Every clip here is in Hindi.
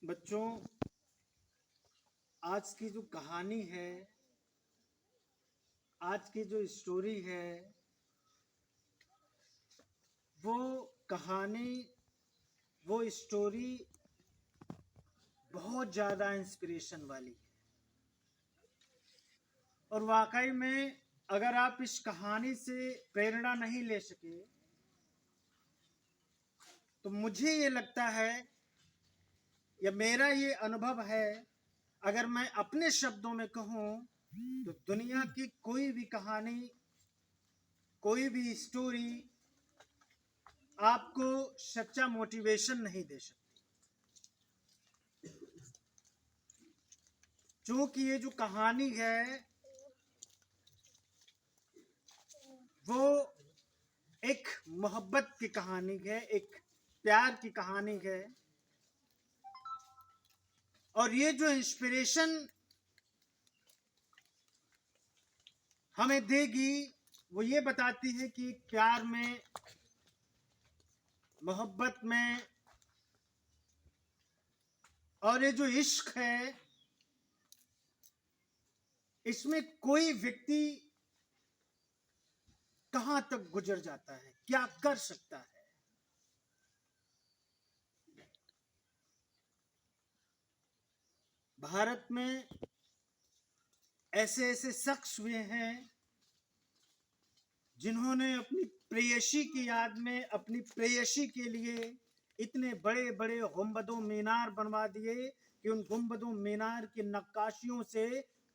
बच्चों, आज की जो कहानी है, आज की जो स्टोरी है, वो कहानी, वो स्टोरी बहुत ज़्यादा इंस्पिरेशन वाली है। और वाकई में अगर आप इस कहानी से प्रेरणा नहीं ले सके तो मुझे ये लगता है, या मेरा ये अनुभव है, अगर मैं अपने शब्दों में कहूँ तो दुनिया की कोई भी कहानी, कोई भी स्टोरी आपको सच्चा मोटिवेशन नहीं दे सकती। क्योंकि ये जो कहानी है वो एक मोहब्बत की कहानी है, एक प्यार की कहानी है। और ये जो इंस्पिरेशन हमें देगी वो ये बताती है कि प्यार में, मोहब्बत में, और ये जो इश्क है, इसमें कोई व्यक्ति कहां तक गुजर जाता है, क्या कर सकता है। भारत में ऐसे ऐसे शख्स हुए हैं जिन्होंने अपनी प्रेयसी की याद में, अपनी प्रेयसी के लिए इतने बड़े बड़े गुंबदों मीनार बनवा दिए कि उन गुंबदों मीनार की नक्काशियों से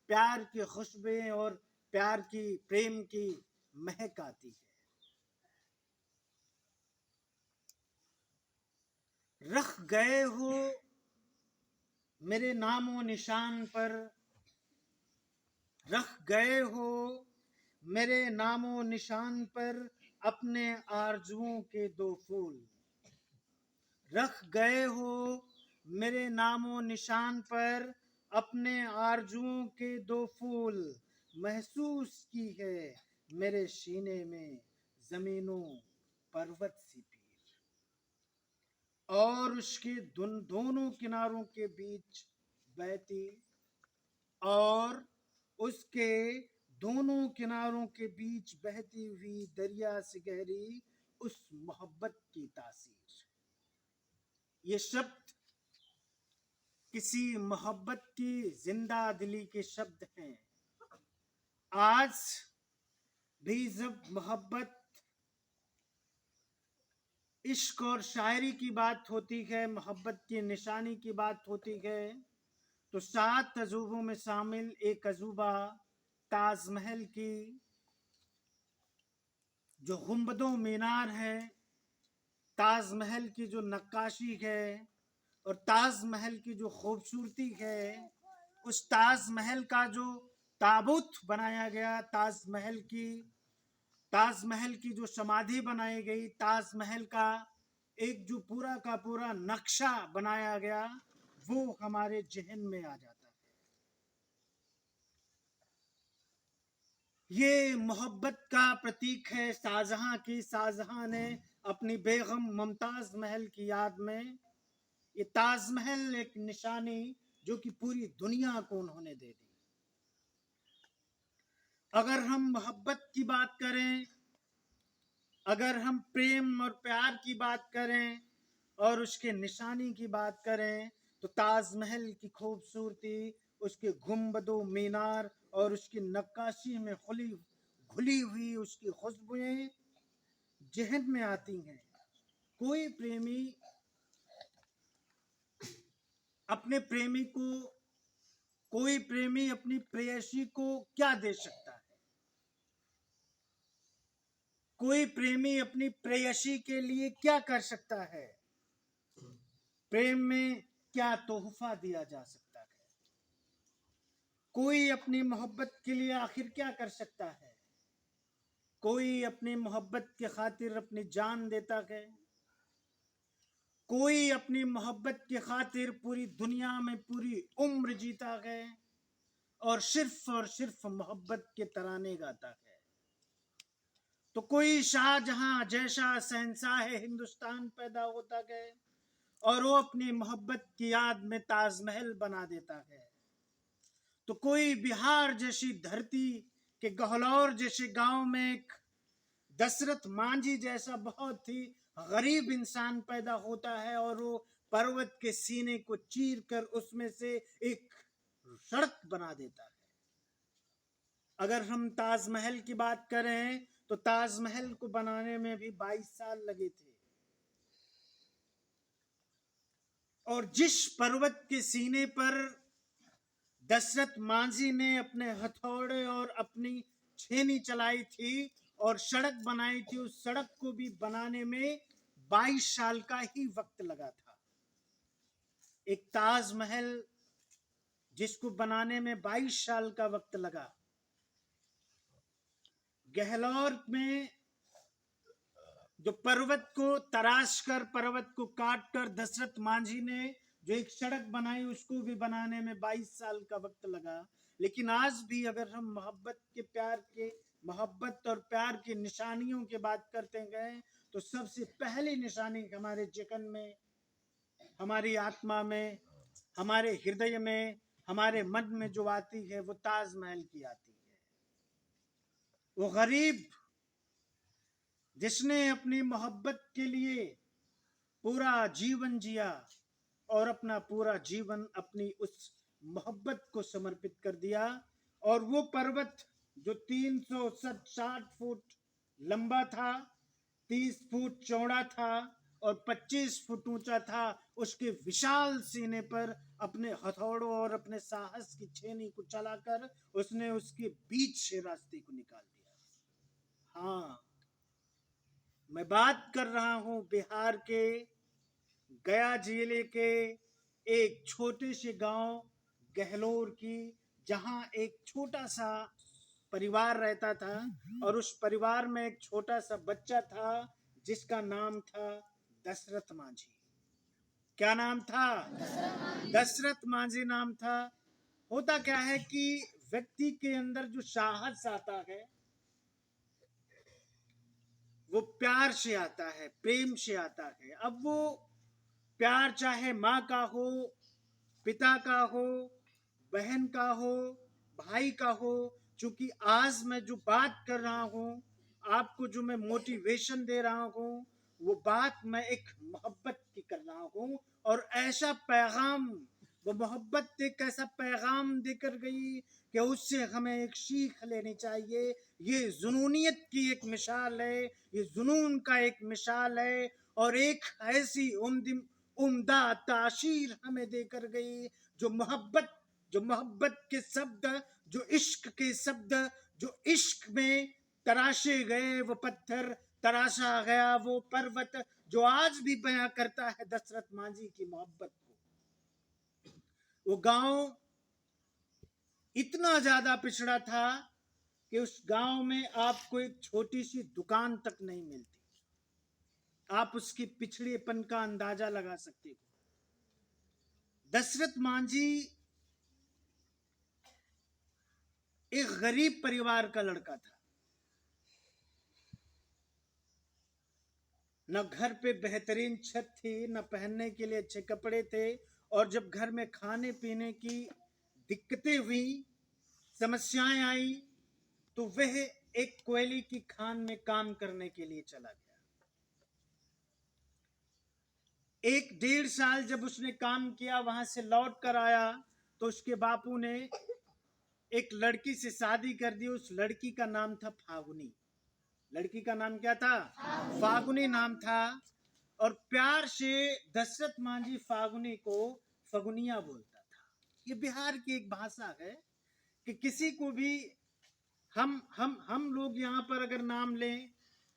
प्यार की खुशबुएं और प्यार की, प्रेम की महक आती है। रख गए हो मेरे नामो निशान पर, रख गए हो मेरे नामो निशान पर अपने आरजुओं के दो फूल। रख गए हो मेरे नामो निशान पर अपने आरजुओं के दो फूल। महसूस की है मेरे सीने में जमीनों पर्वत सी पीर, और उसके दोनों किनारों के बीच बहती, और उसके दोनों किनारों के बीच बहती हुई दरिया से गहरी उस मोहब्बत की तासीर। ये शब्द किसी मोहब्बत की जिंदा दिली के शब्द हैं। आज भी जब मोहब्बत, इश्क और शायरी की बात होती है, मोहब्बत की निशानी की बात होती है, तो 7 अजूबों में शामिल एक अजूबा ताजमहल की जो गुंबदों मीनार है, ताजमहल की जो नक्काशी है और ताजमहल की जो खूबसूरती है, उस ताजमहल का जो ताबूत बनाया गया, ताजमहल की जो समाधि बनाई गई, ताजमहल का एक जो पूरा का पूरा नक्शा बनाया गया, वो हमारे जहन में आ जाता है। ये मोहब्बत का प्रतीक है शाहजहां की। शाहजहां ने अपनी बेगम मुमताज महल की याद में ये ताजमहल एक निशानी जो कि पूरी दुनिया को उन्होंने दे दी। अगर हम मोहब्बत की बात करें, अगर हम प्रेम और प्यार की बात करें और उसके निशानी की बात करें, तो ताजमहल की खूबसूरती, उसके गुंबदों मीनार और उसकी नक्काशी में घुली हुई उसकी खुशबुएं जहन में आती हैं। कोई प्रेमी अपने प्रेमी को, कोई प्रेमी अपनी प्रेयसी को क्या दे सकता है? कोई प्रेमी अपनी प्रेयसी के लिए क्या कर सकता है? प्रेम में क्या तोहफा दिया जा सकता है? कोई अपनी मोहब्बत के लिए आखिर क्या कर सकता है? कोई अपनी मोहब्बत के खातिर अपनी जान देता है, कोई अपनी मोहब्बत के खातिर पूरी दुनिया में पूरी उम्र जीता है और सिर्फ मोहब्बत के तराने गाता है। तो कोई शाहजहां जैसा शहंशाह हिंदुस्तान पैदा होता है, और वो अपनी मोहब्बत की याद में ताजमहल बना देता है। तो कोई बिहार जैसी धरती के गहलौर जैसे गांव में एक दशरथ मांझी जैसा बहुत ही गरीब इंसान पैदा होता है और वो पर्वत के सीने को चीर कर उसमें से एक सड़क बना देता है। अगर हम ताजमहल की बात करें तो ताजमहल को बनाने में भी 22 साल लगे थे। और जिस पर्वत के सीने पर दशरथ मांझी ने अपने हथौड़े और अपनी छेनी चलाई थी और सड़क बनाई थी, उस सड़क को भी बनाने में 22 साल का ही वक्त लगा था। एक ताजमहल जिसको बनाने में 22 साल का वक्त लगा। गहलौर में जो पर्वत को तराश कर, पर्वत को काट कर दशरथ मांझी ने जो एक सड़क बनाई, उसको भी बनाने में 22 साल का वक्त लगा। लेकिन आज भी अगर हम मोहब्बत और प्यार की निशानियों की बात करते गए तो सबसे पहली निशानी हमारे जिगन में, हमारी आत्मा में, हमारे हृदय में, हमारे मन में जो आती है वो ताजमहल की आती है। वो गरीब जिसने अपनी मोहब्बत के लिए पूरा जीवन जिया और अपना पूरा जीवन अपनी उस मोहब्बत को समर्पित कर दिया, और वो पर्वत जो 360 फुट लंबा था, 30 फुट चौड़ा था और 25 फुट ऊंचा था, उसके विशाल सीने पर अपने हथौड़ों और अपने साहस की छेनी को चलाकर उसने उसके बीच से रास्ते को निकाल दिया। हाँ, मैं बात कर रहा हूं बिहार के गया जिले के एक छोटे से गांव गहलोर की, जहां एक छोटा सा परिवार रहता था और उस परिवार में एक छोटा सा बच्चा था जिसका नाम था दशरथ मांझी। क्या नाम था? दशरथ मांझी नाम था। होता क्या है कि व्यक्ति के अंदर जो साहस आता है वो प्यार से आता है, प्रेम से आता है। अब वो प्यार चाहे माँ का हो, पिता का हो, बहन का हो, भाई का हो, चूंकि आज मैं जो बात कर रहा हूँ, आपको जो मैं मोटिवेशन दे रहा हूँ, वो बात मैं एक मोहब्बत की कर रहा हूँ। और ऐसा पैगाम, वो मोहब्बत एक ऐसा पैगाम देकर गई कि उससे हमें एक सीख लेनी चाहिए। ये जुनूनियत की एक मिसाल है, ये जुनून का एक मिसाल है, और एक ऐसी उम्दा तासीर हमें देकर गई जो मोहब्बत के शब्द, जो इश्क के शब्द, जो इश्क में तराशे गए वो पत्थर, तराशा गया वो पर्वत, जो आज भी बयां करता है दशरथ मांझी की मोहब्बत को। वो गांव इतना ज्यादा पिछड़ा था कि उस गांव में आपको एक छोटी सी दुकान तक नहीं मिलती। आप उसकी पिछड़ेपन का अंदाजा लगा सकते हो। दशरथ मांझी एक गरीब परिवार का लड़का था। न घर पे बेहतरीन छत थी, न पहनने के लिए अच्छे कपड़े थे, और जब घर में खाने पीने की दिक्कतें हुई, समस्याएं आई, तो वह एक कोयले की खान में काम करने के लिए चला गया। 1-1.5 साल जब उसने काम किया, वहां से लौट कर आया तो उसके बापू ने एक लड़की से शादी कर दी। उस लड़की का नाम था फागुनी। लड़की का नाम क्या था? फागुनी नाम था। और प्यार से दशरथ मांझी फागुनी को फगुनिया बोलता था। ये बिहार की एक भाषा है कि किसी को भी हम लोग यहाँ पर अगर नाम लें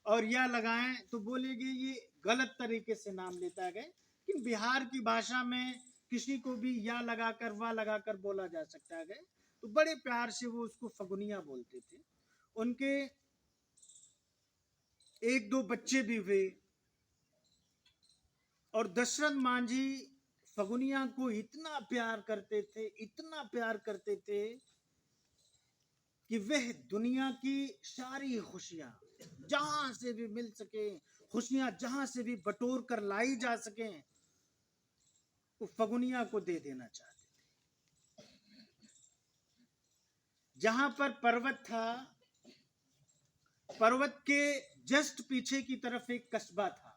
और या लगाएं तो बोलेंगे ये गलत तरीके से नाम लेता है। लेकिन बिहार की भाषा में किसी को भी या लगाकर वा लगाकर बोला जा सकता है। तो बड़े प्यार से वो उसको फगुनिया बोलते थे। उनके 1-2 बच्चे भी हुए, और दशरथ मांझी फगुनिया को इतना प्यार करते थे, इतना प्यार करते थे कि वह दुनिया की सारी खुशियां जहां से भी मिल सके, खुशियां जहां से भी बटोर कर लाई जा सके, वो फगुनिया को दे देना चाहते थे। जहां पर पर्वत था, पर्वत के जस्ट पीछे की तरफ एक कस्बा था।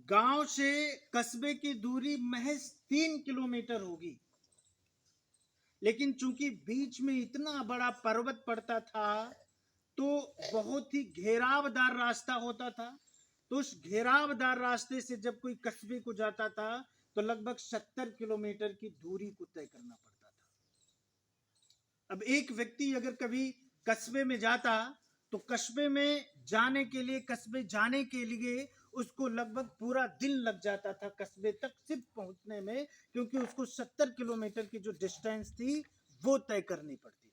गांव से कस्बे की दूरी महज 3 किलोमीटर होगी, लेकिन चूंकि बीच में इतना बड़ा पर्वत पड़ता था तो बहुत ही घेरावदार रास्ता होता था। तो उस घेरावदार रास्ते से जब कोई कस्बे को जाता था तो लगभग 70 किलोमीटर की दूरी को तय करना पड़ता था। अब एक व्यक्ति अगर कभी कस्बे में जाता तो कस्बे में जाने के लिए, कस्बे जाने के लिए उसको लगभग पूरा दिन लग जाता था कस्बे तक सिर्फ पहुंचने में, क्योंकि उसको 70 किलोमीटर की जो डिस्टेंस थी वो तय करनी पड़ती थी।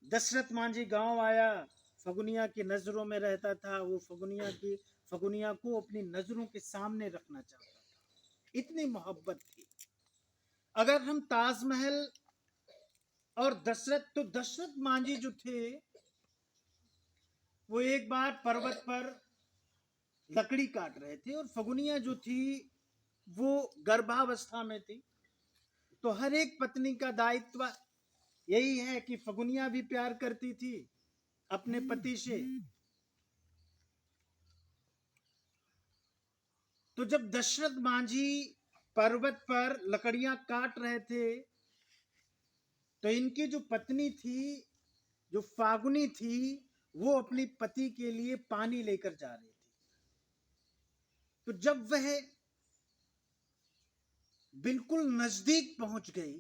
दशरथ मांझी गांव आया, फगुनिया की नजरों में रहता था। वो फगुनिया को अपनी नजरों के सामने रखना चाहता था, इतनी मोहब्बत थी। अगर हम ताजमहल और दशरथ मांझी जो थे वो एक बार पर्वत पर लकड़ी काट रहे थे और फगुनिया जो थी वो गर्भावस्था में थी। तो हर एक पत्नी का दायित्व यही है कि फगुनिया भी प्यार करती थी अपने पति से। तो जब दशरथ मांझी पर्वत पर लकड़ियां काट रहे थे तो इनकी जो पत्नी थी, जो फागुनी थी, वो अपनी पति के लिए पानी लेकर जा रही थी। तो जब वह बिल्कुल नजदीक पहुंच गई,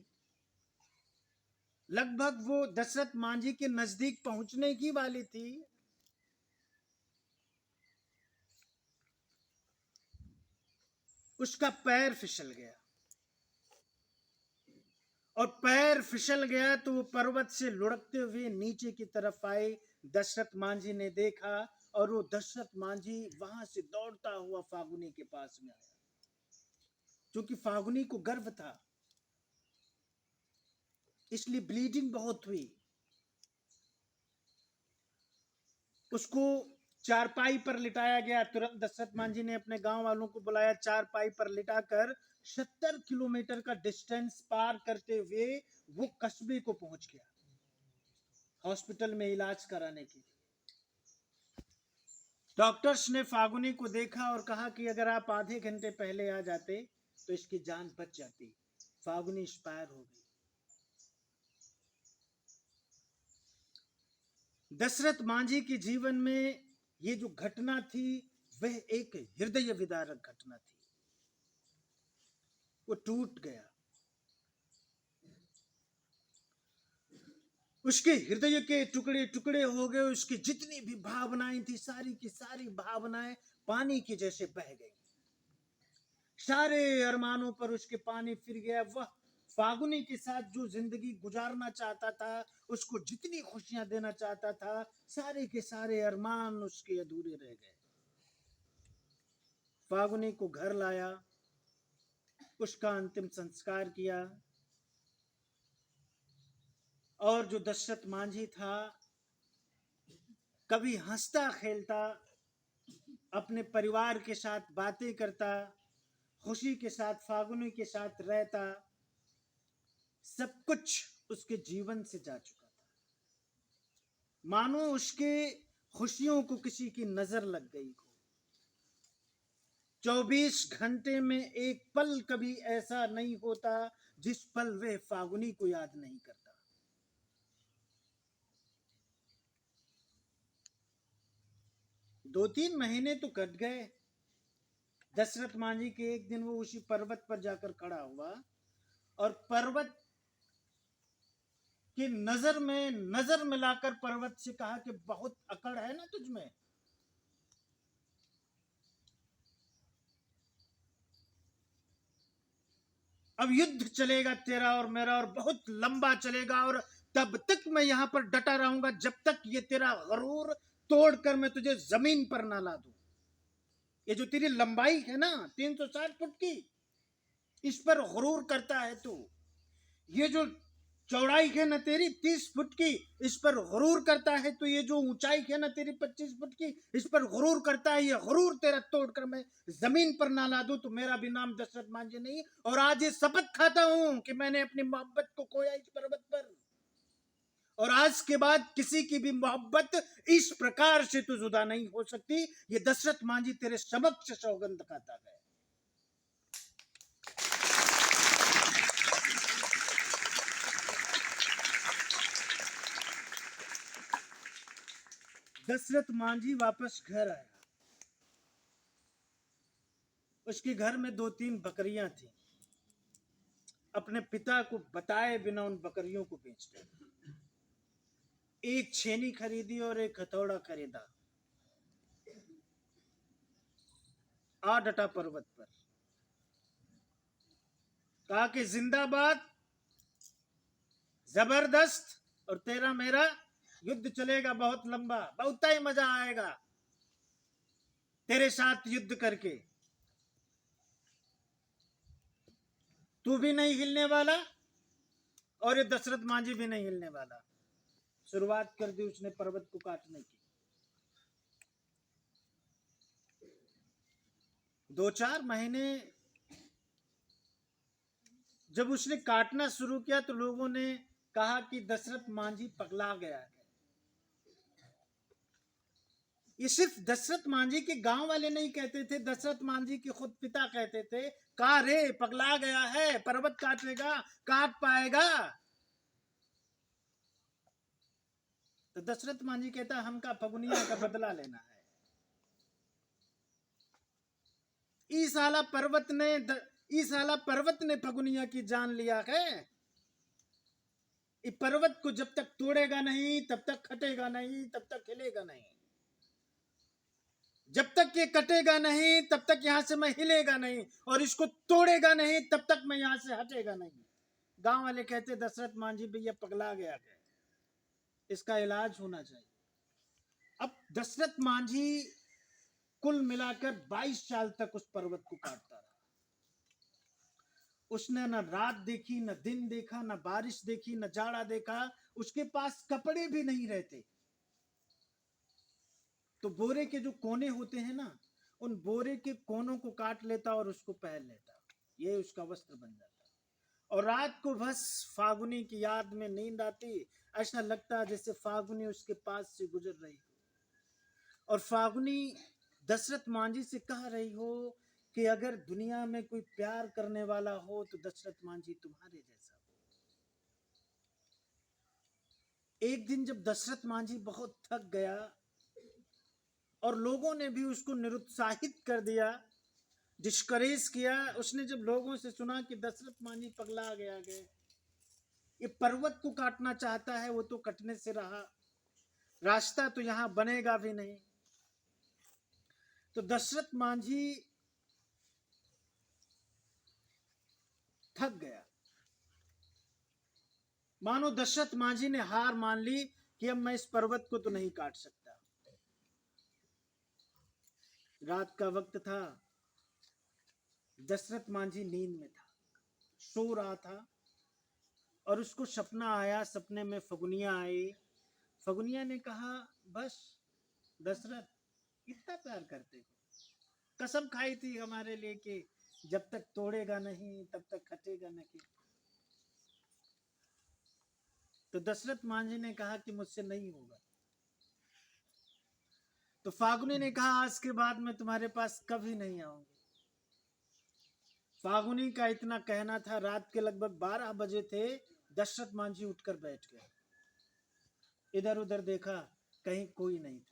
लगभग वो दशरथ मांझी के नजदीक पहुंचने की वाली थी, उसका पैर फिसल गया। और पैर फिसल गया तो वो पर्वत से लुढ़कते हुए नीचे की तरफ आए। दशरथ मांझी ने देखा और वो दशरथ मांझी वहां से दौड़ता हुआ फागुनी के पास में आया। क्योंकि फागुनी को गर्व था, इसलिए ब्लीडिंग बहुत हुई। उसको चारपाई पर लिटाया गया। तुरंत दशरथ मांझी ने अपने गांव वालों को बुलाया, चारपाई पर लिटाकर 70 किलोमीटर का डिस्टेंस पार करते हुए वो कस्बे को पहुंच गया हॉस्पिटल में इलाज कराने के लिए। डॉक्टर्स ने फागुनी को देखा और कहा कि अगर आप आधे घंटे पहले आ जाते तो इसकी जान बच जाती। फागुनी एक्सपायर हो गई। दशरथ मांझी के जीवन में ये जो घटना थी वह एक हृदय विदारक घटना थी। वो टूट गया। उसके हृदय के टुकड़े टुकड़े हो गए। उसकी जितनी भी भावनाएं थी, सारी की सारी भावनाएं पानी की जैसे बह गई। सारे अरमानों पर उसके पानी फिर गया। वह फागुनी के साथ जो जिंदगी गुजारना चाहता था, उसको जितनी खुशियां देना चाहता था, सारे के सारे अरमान उसके अधूरे रह गए। फागुनी को घर लाया, उसका अंतिम संस्कार किया। और जो दशरथ मांझी था, कभी हंसता खेलता अपने परिवार के साथ बातें करता, खुशी के साथ फागुनी के साथ रहता, सब कुछ उसके जीवन से जा चुका था। मानो उसके खुशियों को किसी की नजर लग गई हो। 24 घंटे में एक पल कभी ऐसा नहीं होता जिस पल वह फागुनी को याद नहीं करता। 2-3 महीने तो कट गए। दशरथ मांझी के एक दिन वो उसी पर्वत पर जाकर खड़ा हुआ और पर्वत की नजर में नजर मिलाकर पर्वत से कहा कि बहुत अकड़ है ना तुझमें। अब युद्ध चलेगा तेरा और मेरा और बहुत लंबा चलेगा, और तब तक मैं यहां पर डटा रहूंगा जब तक ये तेरा गरूर तोड़कर मैं तुझे जमीन पर ना ला दूं। ये जो तेरी लंबाई है ना 360 फुट की, इस पर गुरूर करता है तू। ये जो चौड़ाई है न तेरी 30 फुट की, इस पर गुरूर करता है। तो ये जो ऊंचाई है न तेरी 25 फुट की, इस पर गुरूर करता है। ये गुरूर तेरा तोड़कर मैं जमीन पर ना ला दूं तो मेरा भी नाम दशरथ मांझी नहीं। और आज ये शपथ खाता हूं कि मैंने अपनी मोहब्बत को खोया इस पर्वत पर, और आज के बाद किसी की भी मोहब्बत इस प्रकार से तो जुदा नहीं हो सकती। ये दशरथ मांझी तेरे समक्ष सौगंध खाता है। दशरथ मांझी वापस घर आया। उसके घर में 2-3 बकरियां थी। अपने पिता को बताए बिना उन बकरियों को बेच दिया। एक छेनी खरीदी और एक हथौड़ा खरीदा। आ डटा पर्वत पर, कहा कि जिंदाबाद, जबरदस्त, और तेरा मेरा युद्ध चलेगा बहुत लंबा, बहुत ही मजा आएगा तेरे साथ युद्ध करके। तू भी नहीं हिलने वाला और ये दशरथ मांझी भी नहीं हिलने वाला। शुरुआत कर दी उसने पर्वत को काटने की। 2-4 महीने जब उसने काटना शुरू किया तो लोगों ने कहा कि दशरथ मांझी पगला गया है। ये सिर्फ दशरथ मांझी के गांव वाले नहीं कहते थे, दशरथ मांझी के खुद पिता कहते थे, का रे पगला गया है, पर्वत काटेगा, काट पाएगा? तो दशरथ मांझी कहता हमका फगुनिया का बदला लेना है। इस साला पर्वत ने फगुनिया की जान लिया है। इस पर्वत को जब तक तोड़ेगा नहीं तब तक खटेगा नहीं, तब तक हिलेगा नहीं। जब तक ये कटेगा नहीं तब तक यहां से मैं हिलेगा नहीं, और इसको तोड़ेगा नहीं तब तक मैं यहां से हटेगा नहीं। गांव वाले कहते दशरथ मांझी भैया पगला गया है, इसका इलाज होना चाहिए। अब दशरथ मांझी कुल मिलाकर 22 साल तक उस पर्वत को काटता रहा। उसने न रात देखी, न दिन देखा, न बारिश देखी, न जाड़ा देखा। उसके पास कपड़े भी नहीं रहते। तो बोरे के जो कोने होते हैं ना, उन बोरे के कोनों को काट लेता और उसको पहन लेता, ये उसका वस्त्र बन जाता। और रात को बस फागुनी की याद में नींद आती, ऐसा लगता जैसे फागुनी उसके पास से गुजर रही हो, और फागुनी दशरथ मांझी से कह रही हो कि अगर दुनिया में कोई प्यार करने वाला हो तो दशरथ मांझी तुम्हारे जैसा हो। एक दिन जब दशरथ मांझी बहुत थक गया और लोगों ने भी उसको निरुत्साहित कर दिया, डिस्करेज किया, उसने जब लोगों से सुना कि दशरथ मांझी पगला गया है, ये पर्वत को काटना चाहता है, वो तो कटने से रहा, रास्ता तो यहां बनेगा भी नहीं। तो दशरथ मांझी थक गया। मानो दशरथ मांझी ने हार मान ली कि अब मैं इस पर्वत को तो नहीं काट सकता। रात का वक्त था, दशरथ मांझी नींद में था, सो रहा था, और उसको सपना आया। सपने में फगुनिया आई। फगुनिया ने कहा बस दशरथ इतना प्यार करते हो, कसम खाई थी हमारे लिए कि जब तक तोड़ेगा नहीं तब तक खटेगा नहीं। तो दशरथ मांझी ने कहा कि मुझसे नहीं होगा। तो फागुनी ने कहा आज के बाद मैं तुम्हारे पास कभी नहीं आऊंगी। फागुनी का इतना कहना था। रात के लगभग 12 बजे थे। दशरथ मांझी उठकर बैठ गया, इधर उधर देखा, कहीं कोई नहीं था।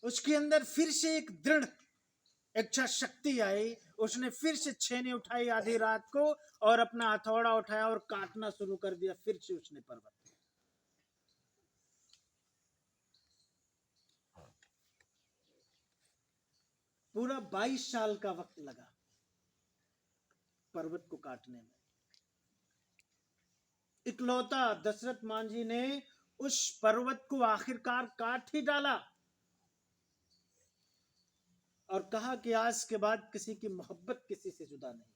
उसके अंदर फिर से एक दृढ़ इच्छा शक्ति आई। उसने फिर से छेनी उठाई आधी रात को और अपना हथौड़ा उठाया और काटना शुरू कर दिया। फिर से उसने पर्वत, पूरा 22 साल का वक्त लगा पर्वत को काटने में। इकलौता दशरथ मांझी ने उस पर्वत को आखिरकार काट ही डाला और कहा कि आज के बाद किसी की मोहब्बत किसी से जुदा नहीं।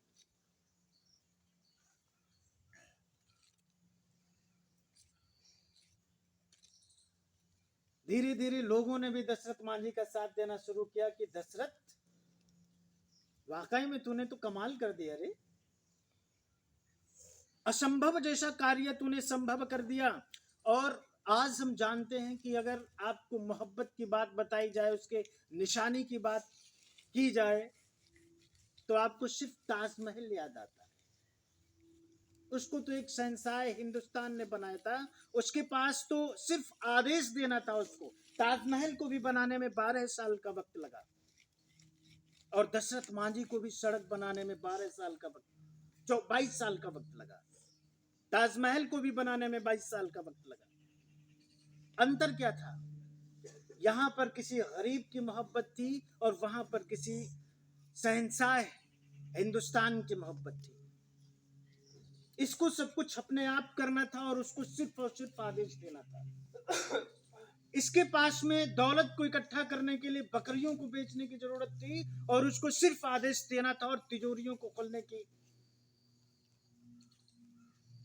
धीरे धीरे लोगों ने भी दशरथ मांझी का साथ देना शुरू किया कि दशरथ, वाकई में तूने तो कमाल कर दिया रे, असंभव जैसा कार्य तूने संभव कर दिया। और आज हम जानते हैं कि अगर आपको मोहब्बत की बात बताई जाए, उसके निशानी की बात की जाए, तो आपको सिर्फ ताजमहल याद आता है। उसको तो एक शहंशाह हिंदुस्तान ने बनाया था, उसके पास तो सिर्फ आदेश देना था उसको। ताजमहल को भी बनाने में 12 साल का वक्त लगा, और दशरथ मांझी को भी सड़क बनाने में 12 साल का वक्त, 22 साल का वक्त लगा। ताजमहल को भी बनाने में 22 साल का वक्त लगा। अंतर क्या था? यहां पर किसी गरीब की मोहब्बत थी और वहां पर किसी शहंशाह हिंदुस्तान की मोहब्बत थी। इसको सब कुछ अपने आप करना था और उसको सिर्फ और सिर्फ आदेश देना था। इसके पास में दौलत को इकट्ठा करने के लिए बकरियों को बेचने की जरूरत थी और उसको सिर्फ आदेश देना था, और तिजोरियों को खोलने की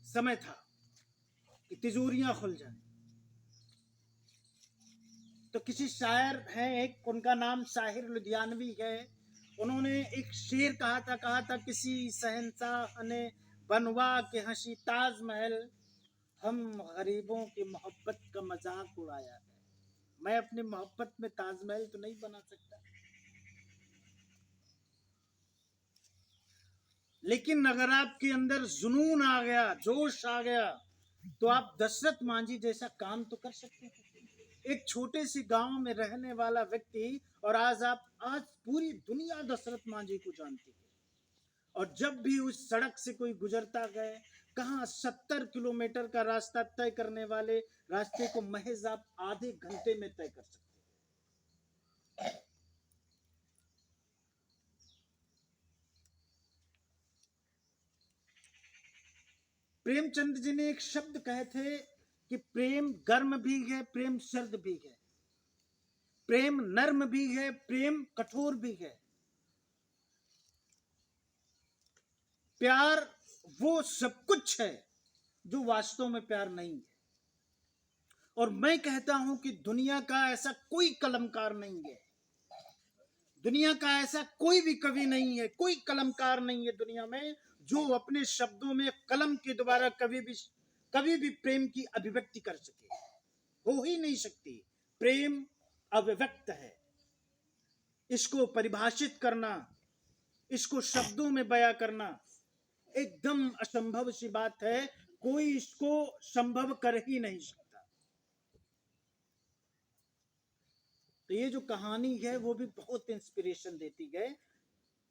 समय था कि तिजोरियां खुल जाएं। तो किसी शायर हैं एक, उनका नाम शाहिर लुधियानवी है, उन्होंने एक शेर कहा था किसी शहंशाह ने बनवा के हंसी ताजमहल, हम गरीबों की मोहब्बत का मजाक उड़ाया है। मैं अपनी मोहब्बत में ताजमहल तो नहीं बना सकता, लेकिन अगर आपके अंदर जुनून आ गया, जोश आ गया, तो आप दशरथ मांझी जैसा काम तो कर सकते हैं। एक छोटे से गांव में रहने वाला व्यक्ति, और आज पूरी दुनिया दशरथ मांझी को जानती है। और जब भी उस सड़क से कोई गुजरता गए, कहां 70 किलोमीटर का रास्ता तय करने वाले रास्ते को महज आप आधे घंटे में तय कर सकते हैं। प्रेमचंद जी ने एक शब्द कहे थे कि प्रेम गर्म भी है, प्रेम सर्द भी है, प्रेम नर्म भी है, प्रेम कठोर भी है। प्यार वो सब कुछ है जो वास्तव में प्यार नहीं है। और मैं कहता हूं कि दुनिया का ऐसा कोई कलमकार नहीं है, दुनिया का ऐसा कोई भी कवि नहीं है, कोई कलमकार नहीं है दुनिया में जो अपने शब्दों में कलम के द्वारा कभी भी प्रेम की अभिव्यक्ति कर सके। हो ही नहीं सकती। प्रेम अव्यक्त है, इसको परिभाषित करना, इसको शब्दों में बयां करना एकदम असंभव सी बात है। कोई इसको संभव कर ही नहीं सकता। तो ये जो कहानी है वो भी बहुत इंस्पिरेशन देती है।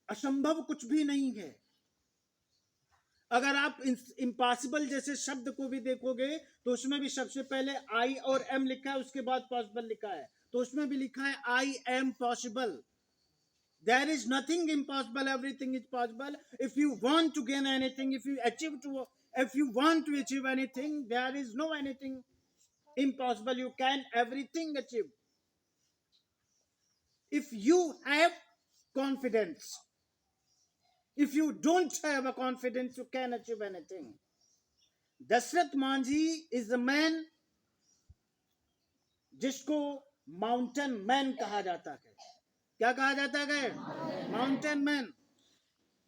असंभव कुछ भी नहीं है। अगर आप इम्पॉसिबल जैसे शब्द को भी देखोगे तो उसमें भी सबसे पहले आई और एम लिखा है, उसके बाद पॉसिबल लिखा है, तो उसमें भी लिखा है I am possible. There is nothing impossible, everything is possible. If you want to gain anything, if you want to achieve anything, there is no anything impossible. You can everything achieve. If you have confidence, if you don't have a confidence, you can achieve anything. Dashrath Manjhi is a man जिसको माउंटेन मैन कहा जाता है। क्या कहा जाता है? Mountain man.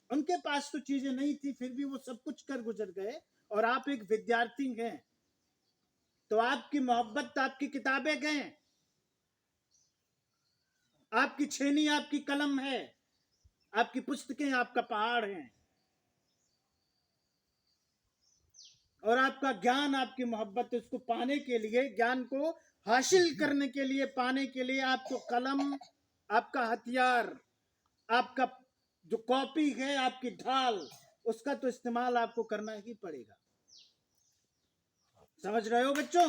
उनके पास तो चीजें नहीं थी, फिर भी वो सब कुछ कर गुजर गए। और आप एक विद्यार्थी हैं, तो आपकी मोहब्बत, आपकी किताबें हैं, आपकी छेनी, आपकी कलम है, आपकी पुस्तकें आपका पहाड़ है, और आपका ज्ञान, आपकी मोहब्बत, उसको पाने के लिए, ज्ञान को हासिल करने के लिए, पाने के लिए आपको कलम, आपका हथियार, आपका जो कॉपी है, आपकी ढाल, उसका तो इस्तेमाल आपको करना ही पड़ेगा। समझ रहे हो बच्चों?